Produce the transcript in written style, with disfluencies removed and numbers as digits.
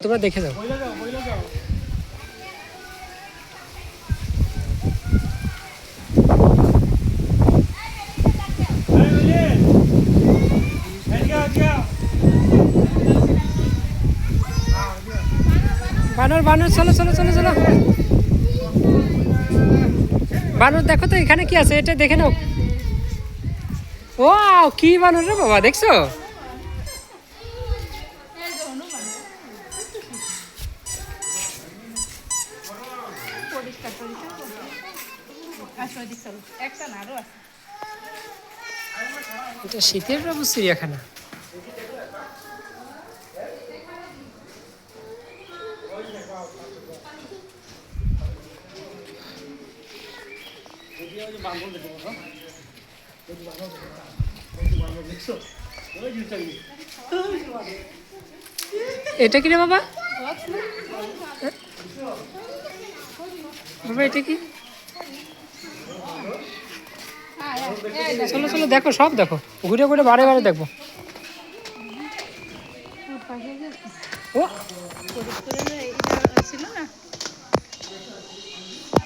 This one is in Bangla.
তোমরা দেখে যাও। বানর বানর চলো চলো চলো চলো। বানর দেখো তো এখানে কি আছে, এটা দেখে নাও। ও কি বানর রে বাবা, দেখছো? এটা শীতের বাবু চিড়িয়াখানা। এটা কি রে বাবা? বাবা এটা কি? চলো চলো দেখো, সব দেখো, ঘুরে ঘুরে বারে বারে দেখবো। ও